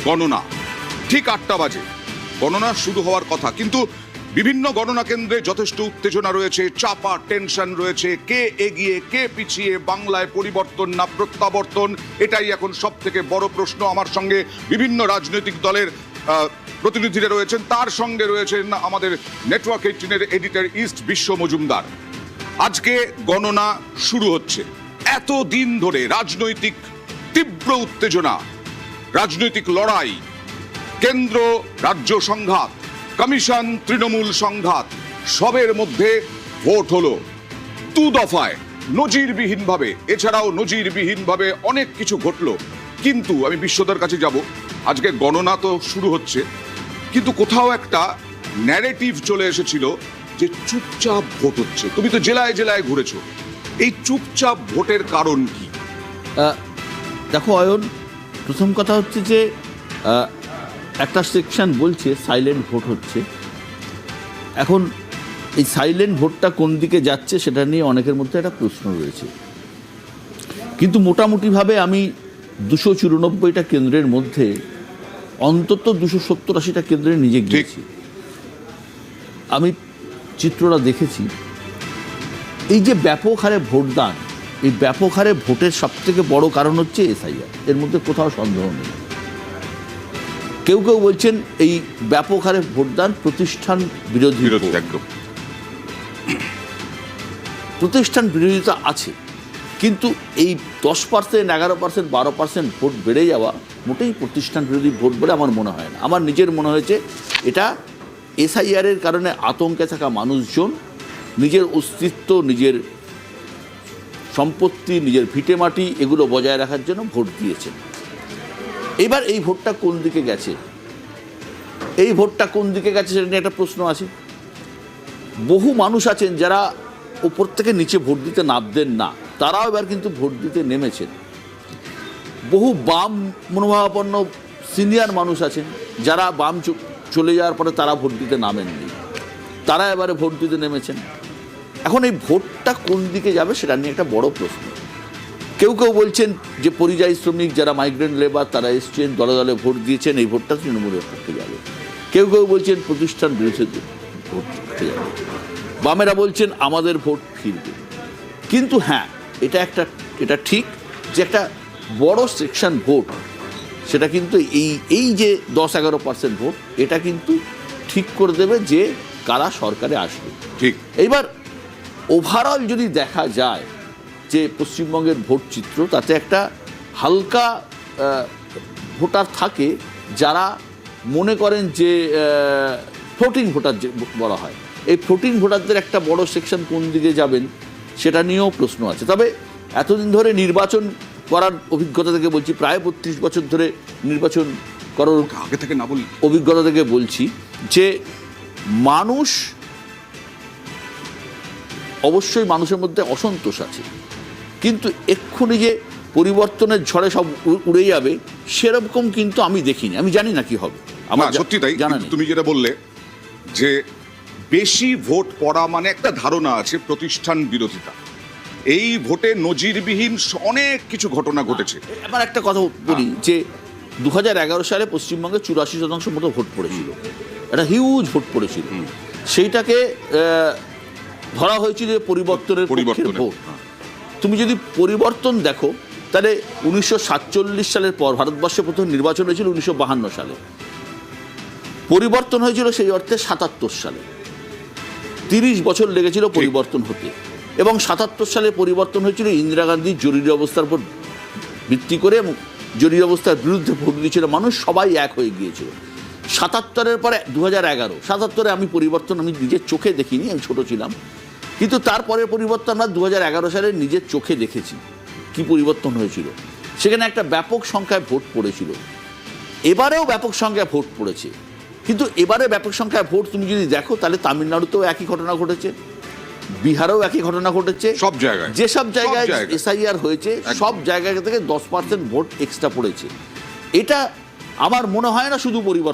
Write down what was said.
গণনা ঠিক 8টা বাজে গণনা শুরু হওয়ার কথা, কিন্তু বিভিন্ন গণনা কেন্দ্রে যথেষ্ট উত্তেজনা রয়েছে, চাপা টেনশন রয়েছে, কে এগিয়ে কে পিছিয়ে, বাংলায় পরিবর্তন না প্রত্যাবর্তন, এটাই এখন সব থেকে বড় প্রশ্ন। আমার সঙ্গে বিভিন্ন রাজনৈতিক দলের প্রতিনিধিরা রয়েছেন, তার সঙ্গে রয়েছেন আমাদের নেটওয়ার্ক 18-এর এডিটর ইস্ট বিশ্ব মজুমদার। আজকে গণনা শুরু হচ্ছে। এত দিন ধরে রাজনৈতিক তীব্র উত্তেজনা, রাজনৈতিক লড়াই, কেন্দ্র রাজ্য সংঘাত, কমিশন তৃণমূল সংঘাত, সবের মধ্যে ভোট হলো 2 দফায়, নজিরবিহীনভাবে। এছাড়াও নজিরবিহীনভাবে অনেক কিছু ঘটলো। কিন্তু আমি বিশ্বদার কাছে যাব, আজকে গণনা তো শুরু হচ্ছে, কিন্তু কোথাও একটা ন্যারেটিভ চলে এসেছিল যে চুপচাপ ভোট হচ্ছে। তুমি তো জেলায় জেলায় ঘুরেছো, এই চুপচাপ ভোটের কারণ কি? দেখো অয়ন, প্রথম কথা হচ্ছে যে একটা সেকশন বলছে সাইলেন্ট ভোট হচ্ছে। এখন এই সাইলেন্ট ভোটটা কোন দিকে যাচ্ছে সেটা নিয়ে অনেকের মধ্যে একটা প্রশ্ন রয়েছে। কিন্তু মোটামুটিভাবে আমি 294টা কেন্দ্রের মধ্যে অন্তত 270-80টা কেন্দ্রে নিজে গিয়েছি, আমি চিত্রটা দেখেছি। এই যে ব্যাপক হারে ভোটদান, এই ব্যাপক হারে ভোটের সবথেকে বড় কারণ হচ্ছে এসআইআর, এর মধ্যে কোথাও সন্দেহ নেই। কেউ কেউ বলছেন এই ব্যাপক হারে ভোটদান প্রতিষ্ঠান বিরোধী। প্রতিষ্ঠান বিরোধিতা আছে, কিন্তু এই 10%, 11%, 12% ভোট বেড়ে যাওয়া মোটেই প্রতিষ্ঠান বিরোধী ভোট বলে আমার মনে হয় না। আমার নিজের মনে হয়েছে এটা এসআইআরের কারণে আতঙ্কে থাকা মানুষজন নিজের অস্তিত্ব, নিজের সম্পত্তি, নিজের ভিটেমাটি এগুলো বজায় রাখার জন্য ভোট দিয়েছেন। এবার এই ভোটটা কোন দিকে গেছে, এই ভোটটা কোন দিকে গেছে সেটা নিয়ে একটা প্রশ্ন আছে। বহু মানুষ আছেন যারা উপর থেকে নিচে ভোট দিতে নামতেন না, তারাও এবার কিন্তু ভোট দিতে নেমেছেন। বহু বাম মনোভাবাপন্ন সিনিয়র মানুষ আছেন যারা বাম চলে যাওয়ার পরে তারা ভোট দিতে নামেননি, তারা এবারে ভোট দিতে নেমেছেন। এখন এই ভোটটা কোন দিকে যাবে সেটা নিয়ে একটা বড় প্রশ্ন। কেউ কেউ বলছেন যে পরিযায়ী শ্রমিক যারা মাইগ্রেন্ট লেবার তারা এসছেন, দলে দলে ভোট দিয়েছেন, এই ভোটটা তৃণমূলের পক্ষে যাবে। কেউ কেউ বলছেন প্রতিষ্ঠান বিরোধী ভোট পক্ষে যাবে। বামেরা বলছেন আমাদের ভোট ফিরবে। কিন্তু হ্যাঁ, এটা ঠিক যে একটা বড় সেকশন ভোট, সেটা কিন্তু এই যে 10-11% ভোট, এটা কিন্তু ঠিক করে দেবে যে কারা সরকারে আসবে। ঠিক। এইবার ওভারঅল যদি দেখা যায় যে পশ্চিমবঙ্গের ভোট চিত্র, তাতে একটা হালকা ভোটার থাকে যারা মনে করেন যে ফ্লোটিং ভোটার যে বলা হয়, এই ফ্লোটিং ভোটারদের একটা বড় সেকশন কোন দিকে যাবেন সেটা নিয়েও প্রশ্ন আছে। তবে এতদিন ধরে নির্বাচন করার অভিজ্ঞতা থেকে বলছি, প্রায় 32 বছর ধরে নির্বাচন করার আগে থেকে না বলি অভিজ্ঞতা থেকে বলছি যে মানুষ, অবশ্যই মানুষের মধ্যে অসন্তোষ আছে, কিন্তু এক্ষুনি যে পরিবর্তনের ঝড়ে সব উড়ে যাবে সেরকম কিন্তু আমি দেখিনি। আমি জানি না কি হবে, আমার সত্যি তাই জানা নেই। তুমি যেটা বললে যে বেশি ভোট পড়া মানে একটা ধারণা আছে প্রতিষ্ঠান বিরোধিতা। এই ভোটে নজিরবিহীন অনেক কিছু ঘটনা ঘটেছে। এবার একটা কথা বলি যে 2011 সালে পশ্চিমবঙ্গে 84% মতো ভোট পড়েছিল, একটা হিউজ ভোট পড়েছিল। সেইটাকে ধরা হয়েছিল যে পরিবর্তনের ভোট। তুমি যদি পরিবর্তন দেখো তাহলে 1947 সালের পর ভারতবর্ষে প্রথম নির্বাচন হয়েছিল 1952 সালে, পরিবর্তন হয়েছিল সেই অর্থে 77 সালে। 30 বছর লেগেছিল পরিবর্তন হতে, এবং 77 সালে পরিবর্তন হয়েছিল ইন্দিরা গান্ধীর জরুরি অবস্থার উপর ভিত্তি করে, এবং জরুরি অবস্থার বিরুদ্ধে ভোট দিয়েছিল মানুষ, সবাই এক হয়ে গিয়েছিল। 77-এর পরে 2011, 77-এ আমি পরিবর্তন আমি নিজের চোখে দেখিনি, আমি ছোট ছিলাম, কিন্তু তারপরের পরিবর্তন আমরা 2011 সালে নিজের চোখে দেখেছি কি পরিবর্তন হয়েছিল। সেখানে একটা ব্যাপক সংখ্যায় ভোট পড়েছিল। এবারেও ব্যাপক সংখ্যায় ভোট পড়েছে, কিন্তু এবারে ব্যাপক সংখ্যায় ভোট তুমি যদি দেখো তাহলে তামিলনাড়ুতেও একই ঘটনা ঘটেছে, বিহারেও একই ঘটনা ঘটেছে। সব জায়গায়, যেসব জায়গায় এসআইআর হয়েছে সব জায়গা থেকে 10% ভোট এক্সট্রা পড়েছে। এটা আমার মনে হয় না শুধু পরিবর্তন